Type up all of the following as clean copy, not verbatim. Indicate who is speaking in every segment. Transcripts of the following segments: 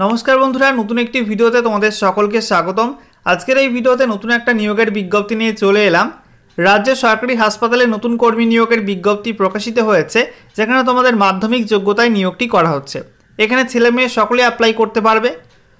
Speaker 1: নমস্কার বন্ধুরা, নতুন একটি ভিডিওতে তোমাদের সকলকে স্বাগতম। আজকের এই ভিডিওতে নতুন একটা নিয়োগের বিজ্ঞপ্তি নিয়ে চলে এলাম। রাজ্য সরকারি হাসপাতালে নতুন কর্মী নিয়োগের বিজ্ঞপ্তি প্রকাশিত হয়েছে, যেখানে তোমাদের মাধ্যমিক যোগ্যতায় নিয়োগটি করা হচ্ছে। এখানে ছেলে মেয়ে সকলে অ্যাপ্লাই করতে পারবে।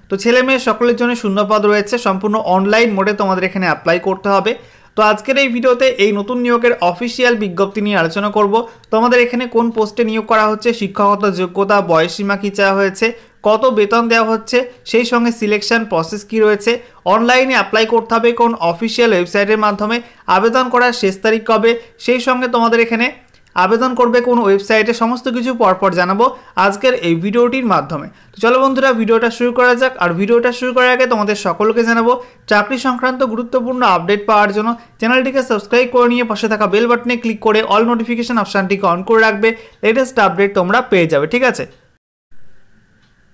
Speaker 1: তো ছেলে মেয়ে সকলের জন্য শূন্যপদ রয়েছে, সম্পূর্ণ অনলাইন মোডে তোমাদের এখানে অ্যাপ্লাই করতে হবে। তো আজকের এই ভিডিওতে এই নতুন নিয়োগের অফিসিয়াল বিজ্ঞপ্তি নিয়ে আলোচনা করব। তোমাদের এখানে কোন পোস্টে নিয়োগ করা হচ্ছে, শিক্ষাগত যোগ্যতা, বয়সসীমা কী চাওয়া হয়েছে, কত বেতন দেওয়া হচ্ছে, সেই সঙ্গে সিলেকশন প্রসেস কী রয়েছে, অনলাইনে অ্যাপ্লাই করতে হবে কোন অফিসিয়াল ওয়েবসাইটের মাধ্যমে, আবেদন করার শেষ তারিখ কবে, সেই সঙ্গে তোমাদের এখানে আবেদন করবে কোন ওয়েবসাইটে, সমস্ত কিছু পরপর জানাবো আজকের এই ভিডিওটির মাধ্যমে। তো চলো বন্ধুরা, ভিডিওটা শুরু করা যাক। আর ভিডিওটা শুরু করার আগে তোমাদের সকলকে জানাবো, চাকরি সংক্রান্ত গুরুত্বপূর্ণ আপডেট পাওয়ার জন্য চ্যানেলটিকে সাবস্ক্রাইব করে নিয়ে পাশে থাকা বেল বাটনে ক্লিক করে অল নোটিফিকেশন অপশানটিকে অন করে রাখবে। লেটেস্ট আপডেট তোমরা পেয়ে যাবে, ঠিক আছে?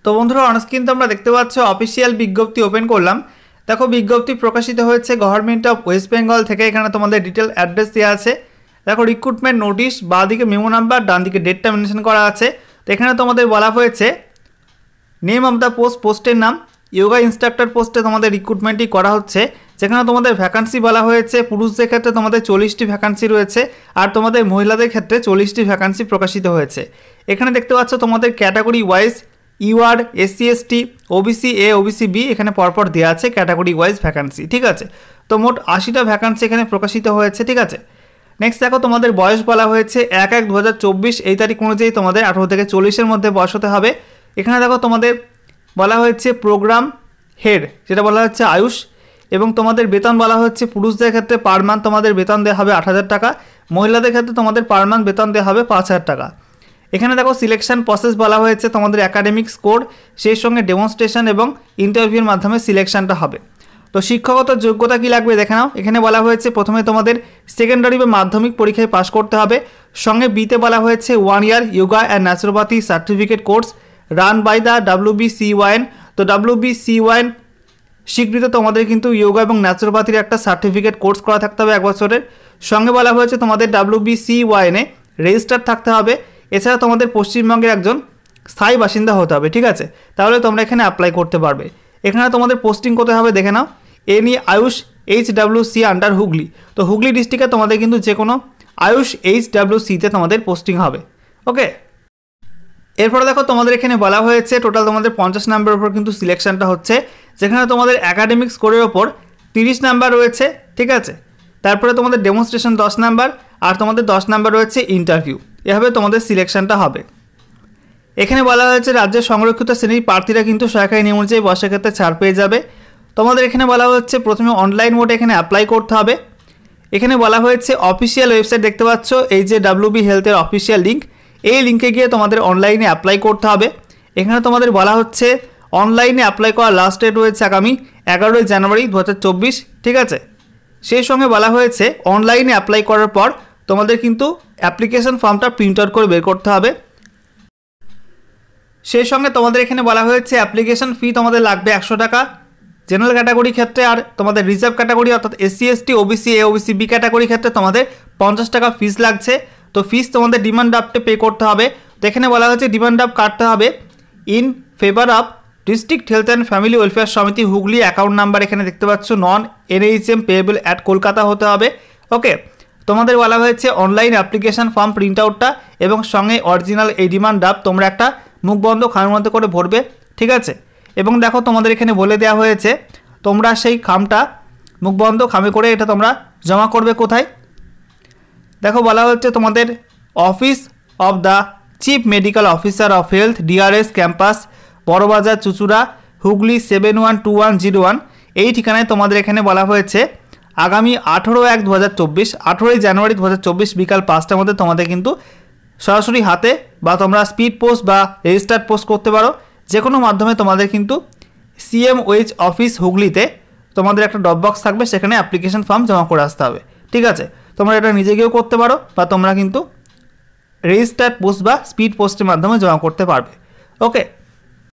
Speaker 1: তো বন্ধুরা, অনস্ক্রিন তোমরা দেখতে পাচ্ছ অফিসিয়াল বিজ্ঞপ্তি ওপেন করলাম। দেখো, বিজ্ঞপ্তি প্রকাশিত হয়েছে গভর্নমেন্ট অফ ওয়েস্ট বেঙ্গল থেকে। এখানে তোমাদের ডিটেল অ্যাড্রেস দেওয়া আছে। দেখো, রিক্রুটমেন্ট নোটিশ, বাঁ দিকে মেমো নাম্বার, ডান দিকে ডেটটা মেনশন করা আছে। তো এখানে তোমাদের বলা হয়েছে নেম অফ দ্য পোস্টের নাম যোগা ইনস্ট্রাক্টর পোস্টে তোমাদের রিক্রুটমেন্টটি করা হচ্ছে। যেখানে তোমাদের ভ্যাকান্সি বলা হয়েছে পুরুষদের ক্ষেত্রে তোমাদের 40টি ভ্যাকান্সি রয়েছে, আর তোমাদের মহিলাদের ক্ষেত্রে 40টি ভ্যাকান্সি প্রকাশিত হয়েছে। এখানে দেখতে পাচ্ছ তোমাদের category wise UR, SC ST, OBC A, OBC B এখানে পরপর দেওয়া আছে ক্যাটাগরি ওয়াইজ ভ্যাকান্সি, ঠিক আছে? তো মোট 80টা ভ্যাকান্সি এখানে প্রকাশিত হয়েছে, ঠিক আছে? নেক্সট দেখো, তোমাদের বয়স বলা হয়েছে 1/1/2024 এই তারিখ অনুযায়ী তোমাদের 18 থেকে 40-এর মধ্যে বয়স হতে হবে। এখানে দেখো তোমাদের বলা হয়েছে প্রোগ্রাম হেড, যেটা বলা হচ্ছে আয়ুষ, এবং তোমাদের বেতন বলা হচ্ছে পুরুষদের ক্ষেত্রে পার মান্থ তোমাদের বেতন দেওয়া হবে 8,000 টাকা, মহিলাদের ক্ষেত্রে তোমাদের পার মান্থ বেতন দেওয়া হবে 5,000 টাকা। এখানে দেখো সিলেকশন প্রসেস বলা হয়েছে তোমাদের একাডেমিক স্কোর, সেই সঙ্গে ডেমনস্ট্রেশন এবং ইন্টারভিউর মাধ্যমে সিলেকশনটা হবে। তো শিক্ষাগত যোগ্যতা কী লাগবে দেখে নাও। এখানে বলা হয়েছে প্রথমে তোমাদের সেকেন্ডারি বা মাধ্যমিক পরীক্ষায় পাশ করতে হবে। সঙ্গে বিতে বলা হয়েছে 1 year yoga and naturopathy certificate course run by the WBCYN। তো WBCYN স্বীকৃত তোমাদের কিন্তু যোগা এবং ন্যাচুরোপ্যাথির একটা সার্টিফিকেট কোর্স করা থাকতে হবে 1 বছরের। সঙ্গে বলা হয়েছে তোমাদের WBCYN-এ রেজিস্টার থাকতে হবে। এছাড়া তোমাদের পশ্চিমবঙ্গের একজন স্থায়ী বাসিন্দা হতে হবে, ঠিক আছে? তাহলে তোমরা এখানে অ্যাপ্লাই করতে পারবে। এখানে তোমাদের পোস্টিং কোথায় হবে দেখে নাও। Any AYUSH HWC under Hooghly. তো হুগলি ডিস্ট্রিক্টে তোমাদের কিন্তু যে কোনো আয়ুষ HWC-তে তোমাদের পোস্টিং হবে, ওকে? এরপরে দেখো, তোমাদের এখানে বলা হয়েছে টোটাল তোমাদের 50 নাম্বারের ওপর কিন্তু সিলেকশনটা হচ্ছে, যেখানে তোমাদের একাডেমিক স্কোরের ওপর 30 নাম্বার রয়েছে, ঠিক আছে? তারপরে তোমাদের ডেমনস্ট্রেশন 10 নাম্বার, আর তোমাদের 10 নাম্বার রয়েছে ইন্টারভিউ। এভাবে তোমাদের সিলেকশনটা হবে। এখানে বলা হয়েছে রাজ্যের সংরক্ষিত শ্রেণীর প্রার্থীরা কিন্তু সরকারি নিয়ম অনুযায়ী বয়সের ক্ষেত্রে ছাড় পেয়ে যাবে। তোমাদের এখানে বলা হচ্ছে প্রথমে অনলাইন মোডে এখানে অ্যাপ্লাই করতে হবে। এখানে বলা হয়েছে অফিসিয়াল ওয়েবসাইট দেখতে পাচ্ছ, এই যে WB হেলথের অফিসিয়াল লিঙ্ক, এই লিঙ্কে গিয়ে তোমাদের অনলাইনে অ্যাপ্লাই করতে হবে। এখানে তোমাদের বলা হচ্ছে অনলাইনে অ্যাপ্লাই করার লাস্ট ডেট রয়েছে আগামী 11 জানুয়ারি 2024, ঠিক আছে? সেই সঙ্গে বলা হয়েছে অনলাইনে অ্যাপ্লাই করার পর তোমাদের কিন্তু অ্যাপ্লিকেশন ফর্মটা প্রিন্ট আউট করে বের করতে হবে। সেই সঙ্গে তোমাদের এখানে বলা হয়েছে অ্যাপ্লিকেশন ফি তোমাদের লাগবে 100 টাকা জেনারেল ক্যাটাগরি ক্ষেত্রে, আর তোমাদের রিজার্ভ ক্যাটাগরি অর্থাৎ SC ST OBC A OBC B category ক্ষেত্রে তোমাদের 50 টাকা ফিস লাগছে। তো ফিস তোমাদের ডিমান্ড ড্রাফটে পে করতে হবে। তো এখানে বলা হয়েছে ডিমান্ড ড্রাফট কাটতে হবে in favour of district health and family welfare সমিতি হুগলি, অ্যাকাউন্ট নাম্বার এখানে দেখতে পাচ্ছ non NHM payable at Kolkata হতে হবে, ওকে? তোমাদের বলা হয়েছে অনলাইন অ্যাপ্লিকেশন ফর্ম প্রিন্ট আউটটা এবং সঙ্গে অরিজিনাল এই ডিমান্ড ড্রাফট তোমরা একটা মুখবন্ধ খামের মধ্যে করে ভরবে, ঠিক আছে? এবং দেখো, তোমাদের এখানে বলে দেওয়া হয়েছে তোমরা সেই খামটা মুখবন্ধ খামে করে এটা তোমরা জমা করবে কোথায়। দেখো, বলা হচ্ছে তোমাদের office of the chief medical officer of health DRS campus Barabazar Chuchura Hooghly 712101 এই ঠিকানায় তোমাদের এখানে বলা হয়েছে আগামী 18/1/2024 18 জানুয়ারি 2024 বিকাল 5টার মধ্যে তোমাদের কিন্তু সরাসরি হাতে বা তোমরা স্পিড পোস্ট বা রেজিস্টার্ড পোস্ট করতে পারো, যে কোনো মাধ্যমে তোমাদের কিন্তু CMOH অফিস হুগলিতে তোমাদের একটা ড্রপ বক্স থাকবে, সেখানে অ্যাপ্লিকেশন ফর্ম জমা করে আসতে হবে, ঠিক আছে? তোমরা এটা নিজে গিয়েও করতে পারো বা তোমরা কিন্তু রেজিস্টার্ড পোস্ট বা স্পিড পোস্টের মাধ্যমে জমা করতে পারবে, ওকে?